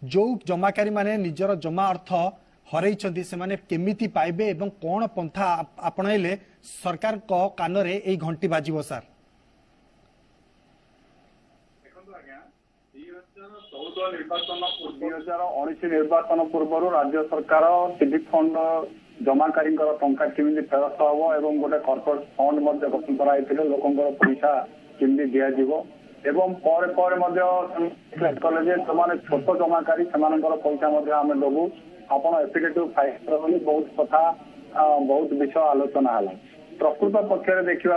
जो जमाकारी माने निजर जमा अर्थ हरई से माने केमिति पाइबे एवं कौन पंथा आपणाइले सरकार को कान रे एई घंटी बाजिबो सर? निर्वाचन पूर्व राज्य सरकार सिविक फंड जमाकारी टंका केमी फेरस्त हम और गोटे कॉर्पोरेट फंड गठन कराई लोकंर पैसा केमी दिज्व एवं कले जो मैंने छोट जमाकारी से पैसा आम दबू आपण एफिडेविट फाइल बहुत कथा बहुत विषय आलोचना है। प्रकृत पक्ष देखा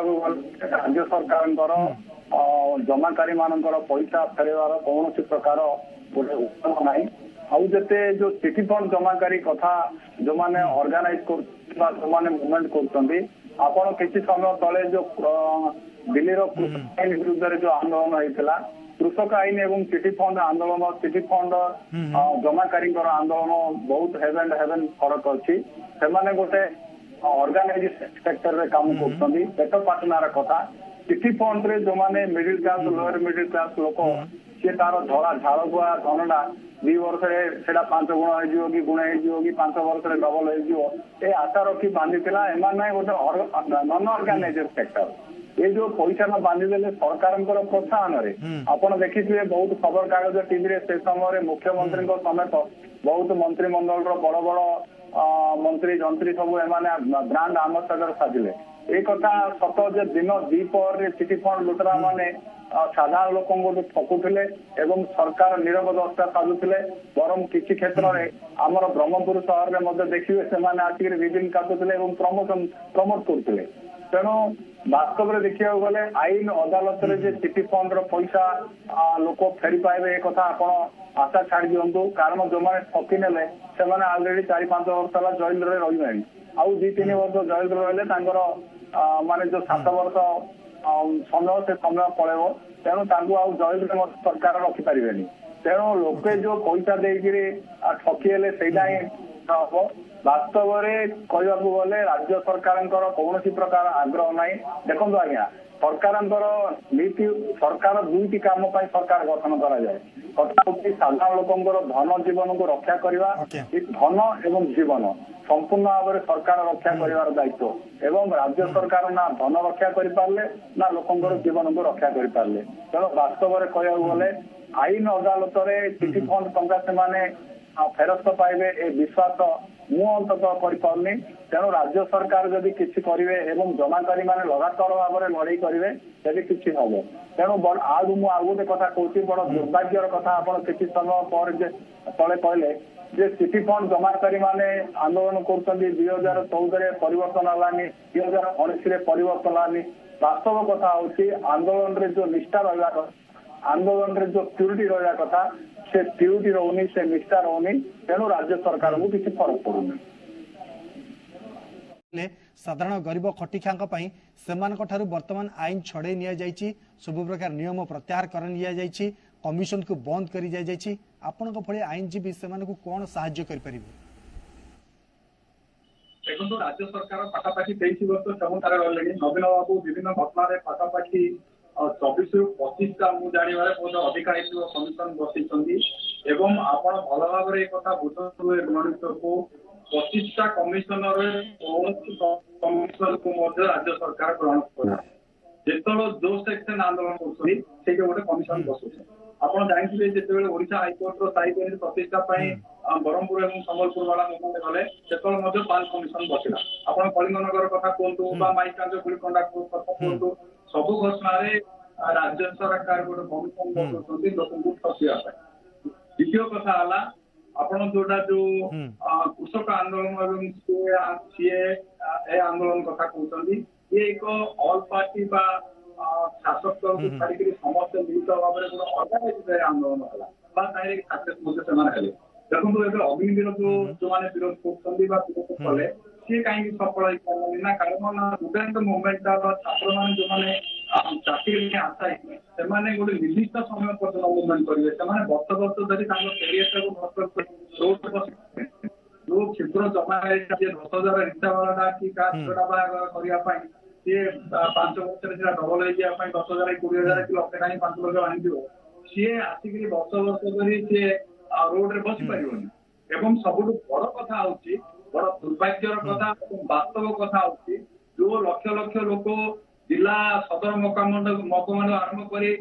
राज्य सरकार जमाकारी मानकर पैसा फेरवार कौन प्रकार गोटे उत्तम ना आते जो चिटी फंड जमाकारी कथा जो मैंने ऑर्गेनाइज कर मूवमेंट कर किसी समय तले जो दिल्ली कृषक आईन विरुद्ध जो आंदोलन होता कृषक आईन एवं चिटी फंड आंदोलन चिटी फंड जमाकारी आंदोलन बहुत हेवन हेवन फरक अच्छी से गोटे ऑर्गेनाइज सेक्टर रे काम कर पेट पाटनार कथा चिटी फंड रे जो मैंने middle class lower middle class लोक सी तार धड़ा झाड़ बुआ धनटा 2 वर्ष से 5 गुण हो कि गुण हो कि 5 वर्ष डबल हो आशा रखी बांधी गोटे नन ऑर्गेनाइज्ड सेक्टर ये जो पैसा न बांधीदे सरकार प्रोत्साहन आपड़ देखिए बहुत खबर कागज टीवी से समय मुख्यमंत्री समेत बहुत मंत्रिमंडल बड़ बड़ मंत्री जंत्री सब ब्रांड आम्बासाडर साजिले ये कथा सत जे दिन द्विपहर चिटी फंड लुटरा माने साधारण लोक ठकुले एवं सरकार नीरव दस्ता साजुले बरम किसी क्षेत्र में आमर ब्रह्मपुर सहर में देखिए से आसिक रिबिन काटुले प्रमोट करते तेणु वास्तव में देखा गले आईन अदालत चिटी फंड पैसा लोक फेरी पाइबे एक कथा आप आशा छाड़ दिंतु कारण जो मैंने ठकी ने अलरेडी 4-5 वर्ष है जेल रही आउ 2-3 वर्ष जेल रही माने जो 7 वर्ष समय से समय पड़ेब तेणु जेल सरकार रखिपारे तेणु लोके जो पैसा देकर ठकी से हम वास्तव में कहवाक गले राज्य सरकार कौन प्रकार आग्रह ना देखो आज्ञा सरकार नीति सरकार 2टी काम सरकार गठन कराए साधारण लोक धन जीवन को रक्षा करवा धन एवं जीवन संपूर्ण भाव में सरकार रक्षा कर दायित्व एवं राज्य सरकार ना धन रक्षा करें ना लोकंर जीवन को रक्षा करें तेणु वास्तव में कहवाक गले आईन अदालत चिटी फंड टंका से फेरस्त पाइबे ए विश्वास मु अंततः करें तेणु राज्य सरकार जदि किसी करेंगे एवं जमाकारी माने लगातार भाव में लड़ाई करेंगे जदि किसी हम तेणु आज मुझे आउ गोटे कथा कहूँ बड़ दुर्भाग्यर कथा आप किसी समय पर तले कहले जे चिटी फंड जमाकारी माने आंदोलन कर 2014 परिवर्तन है 2019 परिवर्तन है वास्तव कथा हूँ आंदोलन रे जो निष्ठा रहा आंदोलन रे जो प्यूरिटी रहा कथा से प्यूरिटी रोनी से निष्ठा रोनी तेणु राज्य सरकार को किसी फरक पड़ुनी साधारण गरीब खटिखा वर्तमान आईन छड़े नि सब प्रकार नियम प्रत्याहार कर कमिशन को बंद कर आपण भले आईनजीवी से कौन साहाय्य करें? देखो राज्य सरकार पाखापाखि 23 वर्ष क्षमतार रही नवीन बाबू विभिन्न घटन पाखापाखि 24 ରୁ 25टा मु जानिबारे बहुत अधिकारी कमिशन बसैछन्ती एवं आपण भल भाव रे कथा बुझु गणित को 25टा कमिशनर कमिशन को मध्य राज्य सरकार ग्रहण कर जेतलो जो सेक्शन आंदोलन करछी से गोटे कमिशन बसुछ आपण जानिथिबे जेतेबेले ओडिशा हाईकोर्ट रो स्थायी बेंच प्रतिष्ठा पई बरमपुर एवं संबलपुर वाला मुवमेंट गले सेतलो मध्य 5 कमिशन बसिला आपण कलिंगनगर कथा कोंतु बा माइकांज गुलिकोंडा कथा कोंतु सब घटना राज्य सरकार गोटे कमिशन बसुଛନ୍ତି लोक ठकिया द्वितीय कथा है आपण जोटा जो कृषक आंदोलन एवं सीए आंदोलन कथा कहते ये एक ऑल पार्टी बा शासक दल को छाड़ी समस्त मिलित भाव में गोटे ऑर्गेनाइज्ड आंदोलन है सक्सेस देखो ए अग्निवीर जो मैंने विरोध कले सी कहीं सफल हो ना कारण स्टूडेंट मुवमेंट छात्र मैंने जो मैंने चाकरी आशा से गोटे निर्दिष्ट समय पर्यटन मुवमेंट करेंगे से वर्ष वर्ष धरी कैरियर को जो क्षिप्र जमा 10,000 रिक्सा वाला कि करने सी 5 वर्ष डबल हो 10,000 20,000 कि लक्षे कहीं 5 लक्ष आनी सी आसिक वर्ष वर्ष धरी सी ରୋड ରେ ବସି ପାରିବନି। ଏବଂ ସବୁଠୁ ବଡ କଥା ହଉଛି, ବଡ ଦୁର୍ଭାଗ୍ୟର କଥା ଏବଂ ବାସ୍ତବ କଥା ହଉଛି, ଯୋଉ ଲକ୍ଷ ଲକ୍ଷ ଲୋକ ଜିଲ୍ଲା ସଦର ମହକୁମାରୁ ଆରମ୍ଭ କରି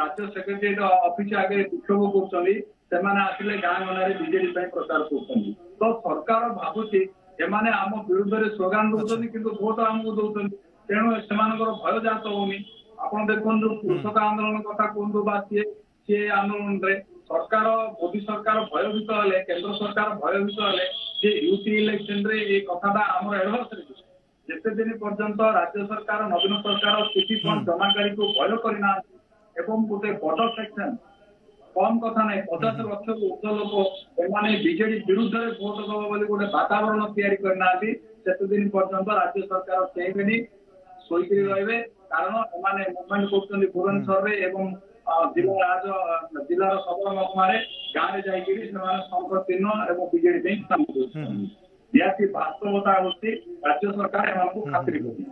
ରାଜ୍ୟ ସେକ୍ରେଟାରିଏଟ ଅଫିସ ଆଗରେ ବିକ୍ଷୋଭ କରୁଛନ୍ତି, ସେମାନେ ଆସିଲେ ଗାଁ ଗଣ୍ଡାରେ ବିଜେଡି ପାଇଁ ପ୍ରଚାର କରୁଛନ୍ତି। ତ ସରକାର ଭାବୁଛି ଏମାନେ ଆମ ବିରୁଦ୍ଧରେ ସ୍ଲୋଗାନ ଦଉଛନ୍ତି କିନ୍ତୁ ଭୋଟ ଆମକୁ ଦଉଛନ୍ତି, ତେଣୁ ସେମାନଙ୍କର ଭୟ ଜାତ ହଉନି। ଆପଣ ଦେଖନ୍ତୁ କୃଷକ ଆନ୍ଦୋଳନ କଥା କୁହନ୍ତୁ ବା ସିଏ ଆନ୍ଦୋଳନରେ ସରକାର, ମୋଦୀ ସରକାର ଭୟଭୀତ ହେଲେ, କେନ୍ଦ୍ର ସରକାର ଭୟଭୀତ ହେଲେ ଯେ ୟୁପି ଇଲେକ୍ସନ ରେ ଏଇ କଥାଟା ଆମର ଏଡଭର୍ସରେ ଯିବ। ଯେତେ ଦିନ ପର୍ଯ୍ୟନ୍ତ ରାଜ୍ୟ ସରକାର, ନବୀନ ସରକାର ଚିଠି ଫଣ୍ଡ ଜମାକାରୀକୁ ଭୟ କରିନାହାନ୍ତି ଏବଂ ଗୋଟେ ବଡ ସେକ୍ସନ, କମ କଥା ନାହିଁ 50 ଲକ୍ଷରୁ ଉର୍ଦ୍ଧ୍ୱ ଲୋକ ଏମାନେ ବିଜେଡି ବିରୁଦ୍ଧରେ ଭୋଟ ଦବ ବୋଲି ଗୋଟେ ବାତାବରଣ ତିଆରି କରିନାହାନ୍ତି, ସେତେଦିନ ପର୍ଯ୍ୟନ୍ତ ରାଜ୍ୟ ସରକାର ଚାହିଁବେନି, ଶୋଇକିରି ରହିବେ। କାରଣ ଏମାନେ ମୁଭମେଣ୍ଟ କରୁଛନ୍ତି ଭୁବନେଶ୍ୱରରେ ଏବଂ ଜିଲ୍ଲାର ସଦର ମହକୁମାରେ, ଗାଁରେ ଯାଇକିରି ସେମାନେ ସଂକୀର୍ଣ୍ଣ ଏବଂ ବିଜେଡି ପାଇଁ କାମ କରୁଛନ୍ତି। ନିହାତି ବାସ୍ତବତା ହଉଛି ରାଜ୍ୟ ସରକାର ଏମାନଙ୍କୁ ଖାତିର କରୁଛନ୍ତି।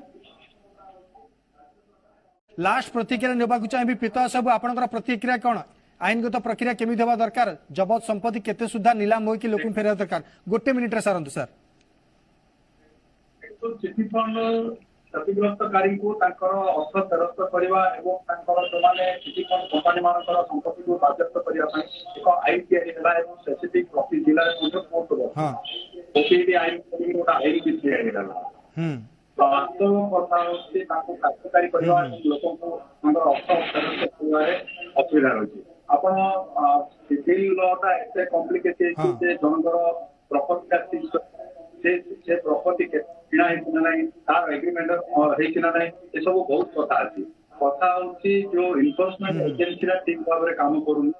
लास्ट प्रतिक्रिया नेबाकू चाहिए पीतवास बाबू, आपनकर प्रतिक्रिया कौन? आईनगत प्रक्रिया केमी होगा दरकार? जबत संपत्ति केते सुधा नीलाम होई कि लोक फेरा दरकार? गोटे मिनिट रे सारंतु सर। चिठी फंड क्षतिग्रस्तकारीଙ୍କୁ ତାଙ୍କର ଅର୍ଥ ଫେରସ୍ତ କରିବା ଏବଂ ତାଙ୍କର ସେମାନେ ଚିଠି ଫଣ୍ଡ କମ୍ପାନୀ ମାନଙ୍କର ସମ୍ପତ୍ତିକୁ ବାଜ୍ୟାପ୍ତ କରିବା ପାଇଁ ଏକ ଆଇନ ତିଆରି ହେଲା ଏବଂ ସ୍ପେସିଫିକ ପ୍ରତି ଜିଲ୍ଲାରେ ମଧ୍ୟ କୋର୍ଟ ଗଠନ ଓପିଡି ଆଇନ ଗୋଟେ ଆଇନ ବି ତିଆରି ହେଲା। ବାସ୍ତବ କଥା ହଉଛି ତାଙ୍କୁ କାର୍ଯ୍ୟକାରୀ କରିବା ଏବଂ ଲୋକଙ୍କୁ ତାଙ୍କର ଅର୍ଥ ଫେରସ୍ତ କରିବାରେ ଅସୁବିଧା ରହିଛି। ଆପଣ ସିଭିଲ ଲଟା ଏତେ କମ୍ପ୍ଲିକେଟେଡ ଯେ ଜଣଙ୍କର ପ୍ରପର୍ଟି ଟାକ୍ସ ସେ ପ୍ରପର୍ଟି କିଣା ହେଇଛି ନା ନାହିଁ, ତାର ଏଗ୍ରିମେଣ୍ଟ ହେଇଛି ନା ନାହିଁ, ଏସବୁ ବହୁତ କଥା ଅଛି। କଥା ହଉଛି ଯୋଉ ଇନଫୋର୍ସମେଣ୍ଟ ଏଜେନ୍ସିଟା ଠିକ ଭାବରେ କାମ କରୁନି,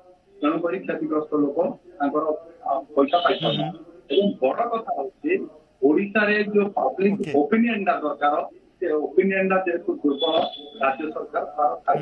ତେଣୁକରି କ୍ଷତିଗ୍ରସ୍ତ ଲୋକ ତାଙ୍କର ପଇସା ପାଇପାରୁନାହାନ୍ତି। ଏବଂ ବଡ କଥା ହଉଛି ଓଡିଶାରେ ଯୋଉ ପବ୍ଲିକ ଓପିନିୟନ ଟା ଦରକାର, ସେ ଓପିନିୟନ ଟା ଯେହେତୁ ଦୁର୍ବଳ, ରାଜ୍ୟ ସରକାର ତାର